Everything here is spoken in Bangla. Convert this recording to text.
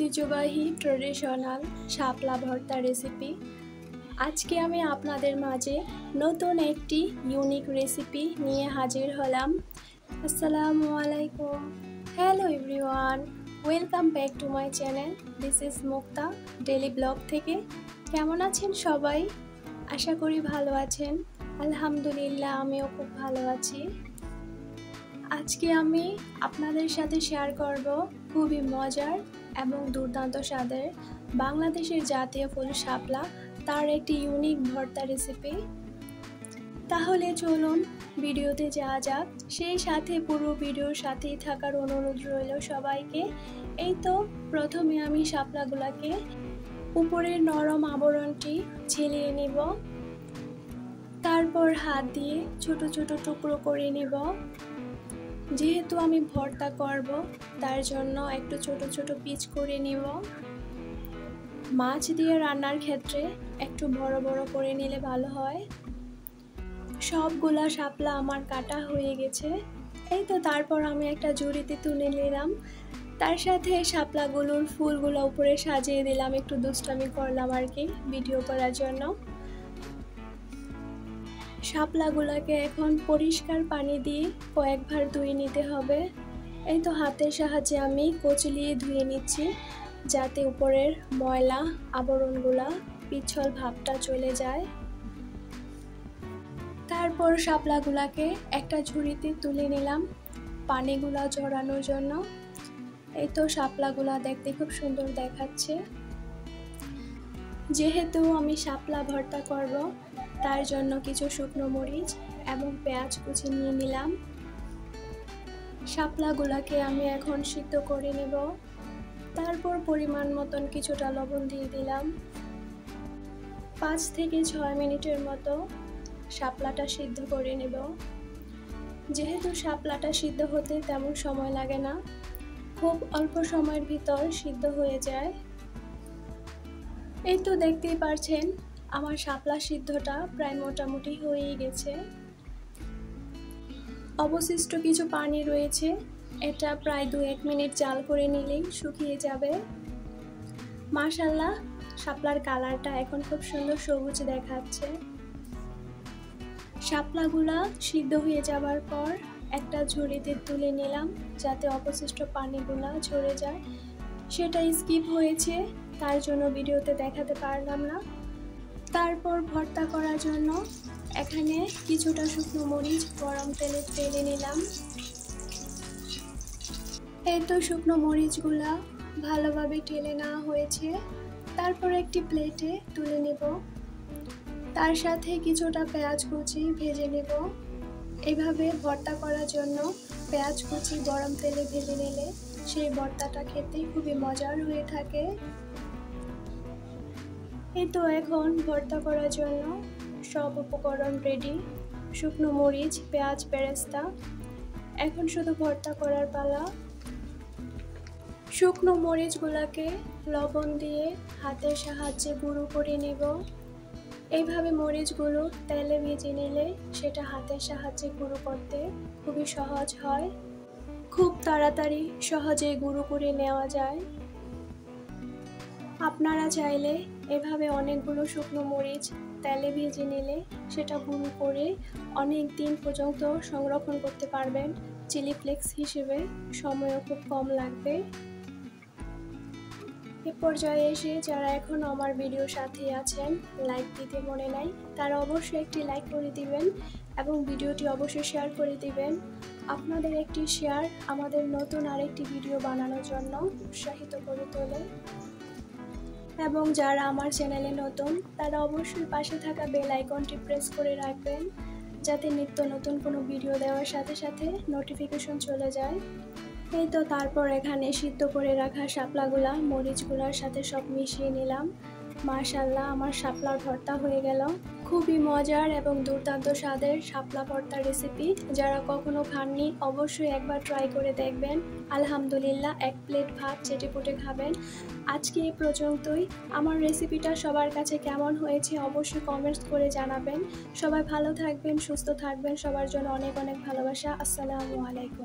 ঐতিহ্যবাহী ট্রেডিশনাল শাপলা ভর্তা রেসিপি। আজকে আমি আপনাদের মাঝে নতুন একটি ইউনিক রেসিপি নিয়ে হাজির হলাম। আসসালামু আলাইকুম, hello everyone, welcome back to my channel. This is Mukta daily blog থেকে। কেমন আছেন সবাই? আশা করি ভালো আছেন। আলহামদুলিল্লাহ, আমিও খুব ভালো আছি। আজকে আমি আপনাদের সাথে শেয়ার করব খুবই মজার এবং দুর্দান্ত স্বাদের বাংলাদেশের জাতীয় ফুল শাপলা, তার একটি ইউনিক ভর্তা রেসিপি। তাহলে চলুন ভিডিওতে যাওয়া যাক। সেই সাথে পুরো ভিডিওর সাথেই থাকার অনুরোধ রইল সবাইকে। এই তো প্রথমে আমি শাপলাগুলোকে উপরের নরম আবরণটি ছেলিয়ে নিব, তারপর হাত দিয়ে ছোট ছোট টুকরো করে নেব। যেহেতু আমি ভর্তা করব তার জন্য একটু ছোট ছোট পিস করে নিব। মাছ দিয়ে রান্নার ক্ষেত্রে একটু বড় বড় করে নিলে ভালো হয়। সবগুলা শাপলা আমার কাটা হয়ে গেছে। এই তো তারপর আমি একটা ঝুড়িতে তুলে নিলাম, তার সাথে শাপলাগুলোর ফুলগুলো উপরে সাজিয়ে দিলাম। একটু দুষ্টামি করলাম আর কি, ভিডিও করার জন্য। শাপলাগুলোকে এখন পরিষ্কার পানি দিয়ে কয়েকবার ধুয়ে নিতে হবে। এই তো হাতের সাহায্যে আমি কচলিয়ে ধুয়ে নিচ্ছি, যাতে উপরের ময়লা আবরণগুলা পিছল ভাবটা চলে যায়। তারপর শাপলাগুলাকে একটা ঝুড়িতে তুলে নিলাম পানিগুলা ঝরানোর জন্য। এই তো শাপলাগুলা দেখতে খুব সুন্দর দেখাচ্ছে। যেহেতু আমি শাপলা ভর্তা করব তার জন্য কিছু শুকনো মরিচ এবং পেঁয়াজ কুচি নিয়ে নিলাম। শাপলাগুলাকে আমি এখন সিদ্ধ করে নেব। তারপর পরিমাণ মতন কিছুটা লবণ দিয়ে দিলাম। 5 থেকে 6 মিনিটের মতো শাপলাটা সিদ্ধ করে নেব। যেহেতু শাপলাটা সিদ্ধ হতে তেমন সময় লাগে না, খুব অল্প সময়ের ভিতর সিদ্ধ হয়ে যায়। এই তো দেখতেই পারছেন আমার শাপলা সিদ্ধটা প্রায় মোটামুটি হয়েই গেছে। অবশিষ্ট কিছু পানি রয়েছে, এটা প্রায় 2-1 মিনিট জাল করে নিলেই শুকিয়ে যাবে। মাশাআল্লাহ, শাপলার কালারটা এখন খুব সুন্দর সবুজ দেখাচ্ছে। শাপলাগুলা সিদ্ধ হয়ে যাবার পর একটা ঝুড়িতে তুলে নিলাম, যাতে অবশিষ্ট পানিগুলা ঝরে যায়। সেটা স্কিপ হয়েছে, তার জন্য ভিডিওতে দেখাতে পারলাম না। তারপর ভর্তা করার জন্য এখানে কিছুটা শুকনো মরিচ গরম তেলে ঢেলে নিলাম। এই তো শুকনো মরিচগুলা ভালোভাবে ঢেলে নেওয়া হয়েছে। তারপর একটি প্লেটে তুলে নেব, তার সাথে কিছুটা পেঁয়াজ কুচি ভেজে নেব। এভাবে ভর্তা করার জন্য পেঁয়াজ কুচি গরম তেলে ভেজে নিলে সেই ভর্তাটা খেতে খুবই মজার হয়ে থাকে। এই তো এখন ভর্তা করার জন্য সব উপকরণ রেডি। শুকনো মরিচ, পেঁয়াজ, বেরেস্তা। এখন শুধু ভর্তা করার পালা। শুকনো মরিচগুলোকে লবণ দিয়ে হাতের সাহায্যে গুঁড়ো করে নেব। এইভাবে মরিচগুলো তেলে ভেজে নিলে সেটা হাতের সাহায্যে গুঁড়ো করতে খুবই সহজ হয়। খুব তাড়াতাড়ি সহজে গুঁড়ো করে নেওয়া যায়। আপনারা চাইলে এভাবে অনেকগুলো শুকনো মরিচ তেলে ভেজে নিলে সেটা গুঁড়ো করে অনেক দিন পর্যন্ত সংরক্ষণ করতে পারবেন চিলি ফ্লেক্স হিসেবে। সময়ও খুব কম লাগবে। এ পর্যায়ে এসে যারা এখন আমার ভিডিওর সাথে আছেন, লাইক দিতে মনে নাই, তারা অবশ্যই একটি লাইক করে দিবেন এবং ভিডিওটি অবশ্যই শেয়ার করে দিবেন। আপনাদের একটি শেয়ার আমাদের নতুন আরেকটি ভিডিও বানানোর জন্য উৎসাহিত করে তোলে। এবং যারা আমার চ্যানেলে নতুন, তারা অবশ্যই পাশে থাকা বেল আইকনটি প্রেস করে রাখবেন, যাতে নিত্য নতুন কোনো ভিডিও দেওয়ার সাথে সাথে নোটিফিকেশন চলে যায়। এই তো তারপর এখানে সিদ্ধ করে রাখা শাপলাগুলা মরিচগুলার সাথে সব মিশিয়ে নিলাম। মাশাআল্লাহ, আমার শাপলার ভর্তা হয়ে গেল। খুবই মজার এবং দুর্দান্ত স্বাদের শাপলা ভর্তা রেসিপি। যারা কখনো খাননি অবশ্যই একবার ট্রাই করে দেখবেন। আলহামদুলিল্লাহ, 1 প্লেট ভাত চেটেপুটে খাবেন। আজকে এই পর্যন্তই। আমার রেসিপিটা সবার কাছে কেমন হয়েছে অবশ্যই কমেন্টস করে জানাবেন। সবাই ভালো থাকবেন, সুস্থ থাকবেন। সবার জন্য অনেক অনেক ভালোবাসা। আসসালামু আলাইকুম।